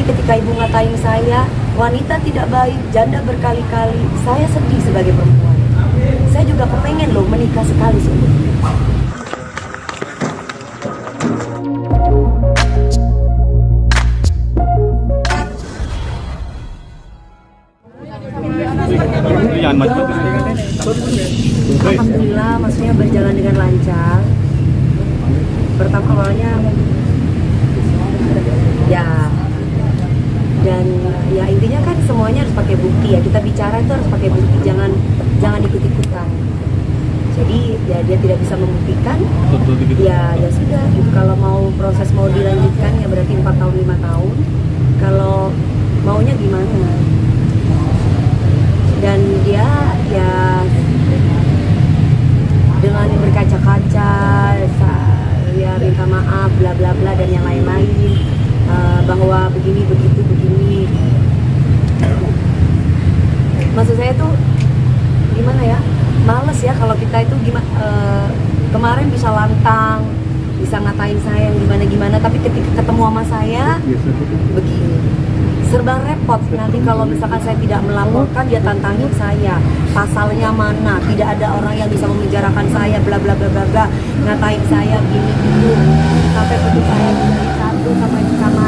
Tapi ketika ibu ngatain saya, wanita tidak baik, janda berkali-kali, saya sedih sebagai perempuan. Saya juga kepengen loh menikah sekali sebelumnya. Alhamdulillah, maksudnya berjalan dengan lancar. Pertama awalnya ya, dan ya intinya kan semuanya harus pakai bukti ya. Kita bicara itu harus pakai bukti, jangan ikut-ikutan. Jadi ya dia tidak bisa membuktikan, ya sudah. Kalau mau dilanjutkan ya berarti 4 tahun 5 tahun. Kalau maunya gimana? Dan dia ya dengan berkaca-kaca, ya minta maaf, bla bla bla dan yang lain-lain, bahwa begini begitu begini. Maksud saya tuh gimana ya? Males ya kalau kita itu kemarin bisa lantang, bisa ngatain saya gimana, tapi ketika ketemu sama saya begini. Serba repot. Nanti kalau misalkan saya tidak melaporkan, dia tantangin saya, pasalnya mana, tidak ada orang yang bisa memenjarakan saya, bla bla bla bla bla, ngatain saya gini gitu, sampai putus saya dari satu sama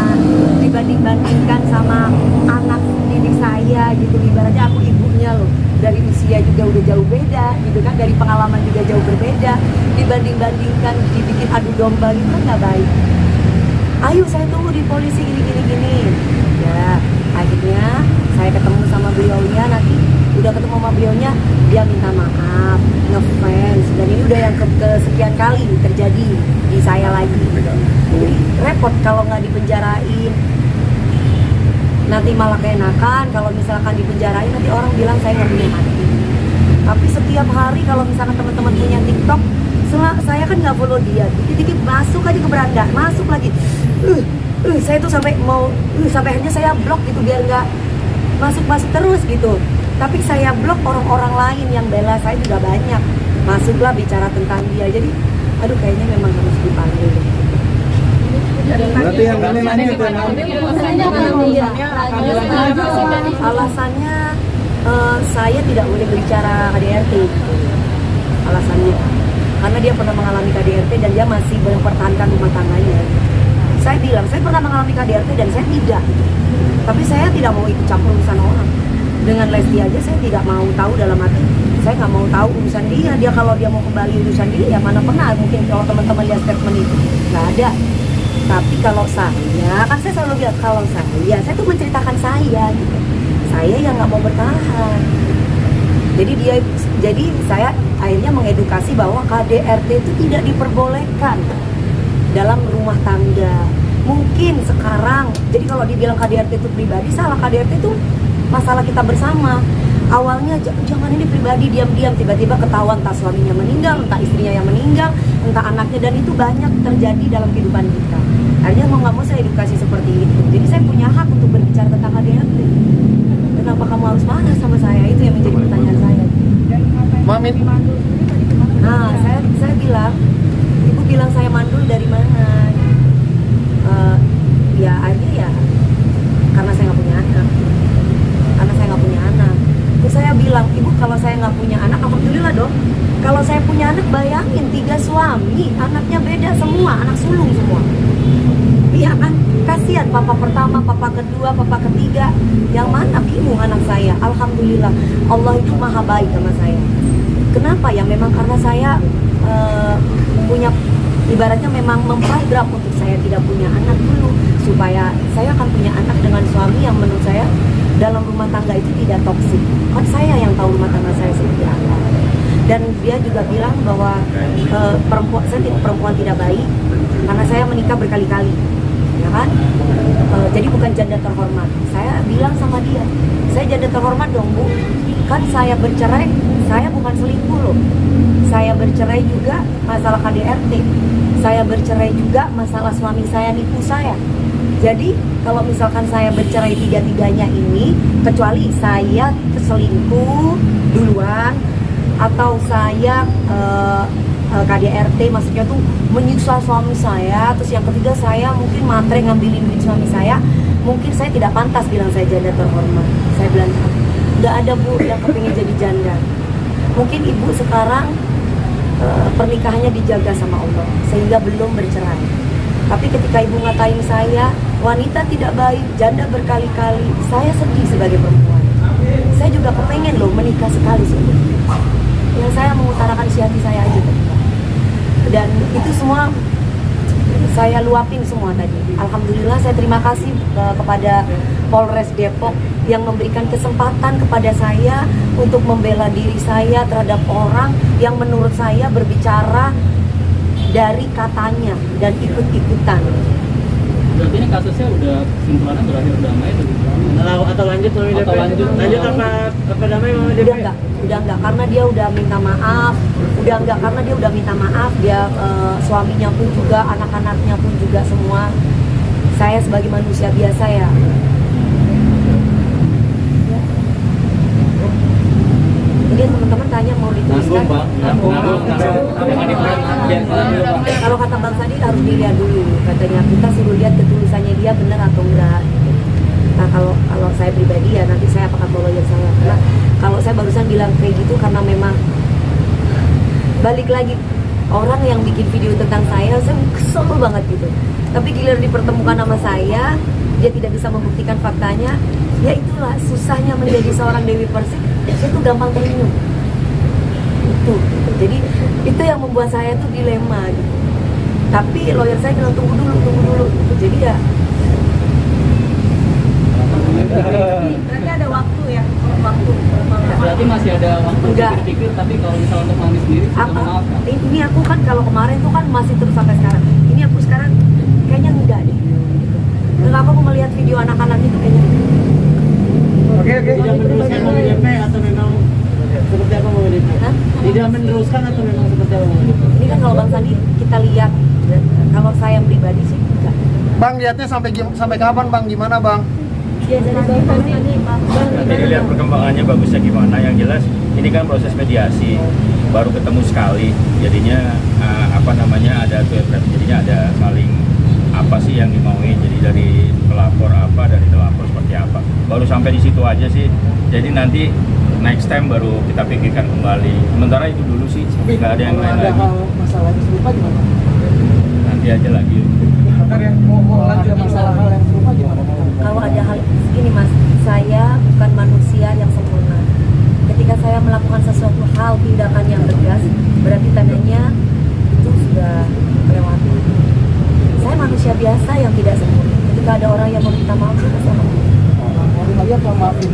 dibanding-bandingkan sama anak didik saya gitu. Ibaratnya aku ibunya loh, dari usia juga udah jauh beda gitu kan, dari pengalaman juga jauh berbeda, dibanding-bandingkan, dibikin adu domba gitu kan nggak baik. Ayo saya tunggu di polisi gini. Ya, akhirnya saya ketemu sama beliaunya, nanti udah ketemu sama beliaunya, dia minta maaf, ngefans, dan ini udah yang kesekian kali terjadi di saya lagi. Jadi repot kalau nggak dipenjarain, nanti malah keenakan. Kalau misalkan dipenjarain nanti orang bilang saya nggak punya hati. Tapi setiap hari kalau misalkan teman-teman punya TikTok, saya kan nggak follow dia, dikit-dikit masuk aja ke beranda, masuk lagi. Saya tuh sampai akhirnya saya blok gitu biar nggak masuk terus gitu. Tapi saya blok orang-orang lain yang bela saya juga banyak, masuklah bicara tentang dia. Jadi aduh kayaknya memang harus dipanggil. Berarti yang ini itu alasannya saya tidak boleh berbicara KDRT. Alasannya karena dia pernah mengalami KDRT dan dia masih mempertahankan rumah tangganya. Saya bilang, saya pernah mengalami KDRT dan saya tidak. Tapi saya tidak mau ikut campur urusan orang. Dengan Lesti aja saya tidak mau tahu, dalam hati saya nggak mau tahu urusan dia. Dia kalau dia mau kembali urusan dia, mana pernah mungkin kalau teman-teman lihat statement itu, nggak ada. Tapi kalau saya, kan saya selalu bilang kalau saya tuh menceritakan saya gitu. Saya yang nggak mau bertahan. Jadi saya akhirnya mengedukasi bahwa KDRT itu tidak diperbolehkan dalam rumah tangga. Mungkin sekarang, jadi kalau dibilang KDRT itu pribadi, salah. KDRT itu masalah kita bersama. Awalnya jangan ini pribadi, diam-diam, tiba-tiba ketahuan entah suaminya meninggal, entah istrinya yang meninggal, entah anaknya, dan itu banyak terjadi dalam kehidupan kita. Akhirnya mau nggak mau saya edukasi seperti itu. Jadi saya punya hak untuk berbicara tentang KDRT. Kenapa kamu harus marah sama saya? Itu yang menjadi pertanyaan saya. Mamit. Nah, saya bilang, ibu bilang saya mandul dari mana? Ya akhirnya ya karena saya nggak punya anak. Terus saya bilang, ibu kalau saya nggak punya anak, alhamdulillah dong. Kalau saya punya anak, bayangin 3 suami, anaknya beda semua, anak sulung semua. Iya kan, kasihan papa pertama, papa kedua, papa ketiga, yang mana bingung anak saya. Alhamdulillah, Allah itu maha baik sama saya. Kenapa ya? Memang karena saya punya, ibaratnya memang memprogram untuk saya tidak punya anak dulu, supaya saya akan punya anak dengan suami yang menurut saya dalam rumah tangga itu tidak toksik. Kan saya yang tahu rumah tangga saya seperti apa. Dan dia juga bilang bahwa perempuan tidak baik karena saya menikah berkali-kali, ya kan? Jadi bukan janda terhormat. Saya bilang sama dia, saya janda terhormat dong bu. Kan saya bercerai, saya bukan selingkuh loh. Saya bercerai juga masalah KDRT. Saya bercerai juga masalah suami saya nipu saya. Jadi kalau misalkan saya bercerai 3-3-nya ini, kecuali saya selingkuh duluan atau saya KDRT, maksudnya tuh menyiksa suami saya, terus yang ketiga saya mungkin matre ngambilin duit suami saya, mungkin saya tidak pantas bilang saya janda terhormat. Saya bilang nggak ada Bu yang kepingin jadi janda. Mungkin ibu sekarang pernikahannya dijaga sama Allah sehingga belum bercerai. Tapi ketika ibu ngatain saya wanita tidak baik, janda berkali-kali, saya sedih sebagai perempuan. Saya juga kepengen loh menikah sekali seumur. Yang saya mengutarakan isi hati saya aja tadi. Dan itu semua saya luapin semua tadi. Alhamdulillah saya terima kasih kepada Polres Depok yang memberikan kesempatan kepada saya untuk membela diri saya terhadap orang yang menurut saya berbicara dari katanya dan ikut-ikutan. Berarti ini kasusnya udah kesimpulannya berakhir damai Atau lanjut Mami DP? Lanjut apa damai Mami DP? Udah enggak karena dia udah minta maaf. Dia suaminya pun juga, anak-anaknya pun juga semua. Saya sebagai manusia biasa ya. Jadi teman-teman tanya mau dituliskan. Kalau kata Bang Sandi harus dilihat dulu, katanya kita suruh lihat ketulisannya dia benar atau enggak. Nah kalau saya pribadi ya nanti saya akan bawa lawyer saya. Karena kalau saya barusan bilang kayak gitu karena memang balik lagi orang yang bikin video tentang saya kesel banget gitu. Tapi giliran dipertemukan sama saya, dia tidak bisa membuktikan faktanya. Ya itulah susahnya menjadi seorang Dewi Persik. Saya tuh gampang terenyuh. Itu. Jadi itu yang membuat saya tuh dilema gitu. Tapi lawyer saya bilang tunggu dulu. Jadi ya. Berarti ada waktu ya? Waktu. Berarti masih ada waktu pikir-pikir, tapi kalau misalnya untuk Mami sendiri sudah memaafkan. Ini aku kan kalau kemarin tuh kan masih terus sampai sekarang. Ini aku sekarang kayaknya enggak deh. Gitu. Dan aku mau melihat video anak-anak itu kayaknya. Oke. Tidak meneruskan Mami DP atau memang seperti apa Mami DP? Tidak meneruskan atau memang seperti apa Mami DP? Ini kan kalau Bang Sandi kita lihat. Kalau saya pribadi sih enggak. Bang, lihatnya sampai kapan Bang? Gimana Bang? Ya jadi Bang Sandi, Jadi lihat perkembangannya bagusnya gimana. Yang jelas ini kan proses mediasi baru ketemu sekali, jadinya ada jadinya ada saling apa sih yang dimauin, jadi dari pelapor apa, dari terlapor seperti apa, baru sampai di situ aja sih. Jadi nanti next time baru kita pikirkan kembali. Sementara itu dulu sih, nggak ada yang lain lagi. Masalah serupa gimana? Nanti aja lagi. Bentar ya, mau lanjut masalah hal yang serupa gimana? Kalau ada hal segini Mas, saya bukan manusia yang sempurna. Ketika saya melakukan sesuatu hal tindakan yang tegas, berarti tandanya itu sudah melewati. Saya manusia biasa yang tidak sempurna. Ketika ada orang yang meminta maaf, saya maaf. Lagi apa maafin?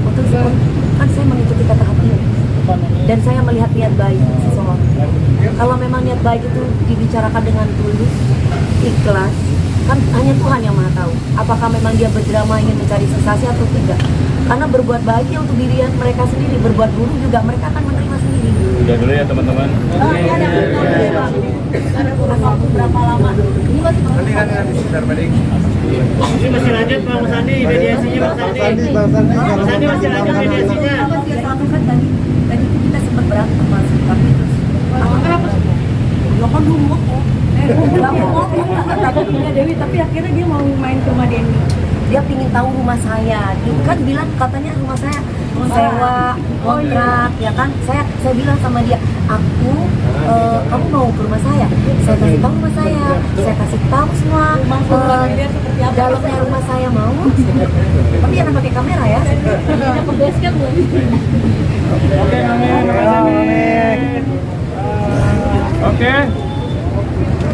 Untuk kan saya mengikuti kata hati dan saya melihat niat baik seseorang. Kalau memang niat baik itu dibicarakan dengan tulus, ikhlas, kan hanya Tuhan yang maha tahu. Apakah memang dia berdrama ingin mencari sensasi atau tidak? Karena berbuat baik ya untuk diri mereka sendiri, berbuat buruk juga mereka akan menerima sendiri. Udah dulu ya teman-teman. Ada kurang waktu berapa lama? Ini masih Ini masih lanjut Bang Sandi, mediasinya Bang Sandi. Bang Sandi masih lanjut mediasinya. Satu kan tadi kita sempat berantem Mas, tapi terus kenapa? Ya kan dulu ngomong. Takutnya Dewi, tapi akhirnya dia mau main ke rumah Denny. Dia pingin tahu rumah saya. Dia kan bilang katanya rumah saya sewa, kontrak, ya kan? Saya bilang sama dia, kamu mau ke rumah saya? Saya kasih tahu rumah saya semua dalamnya rumah saya mau. Tapi jangan pakai kamera ya. Kita ke base camp loh. Oke.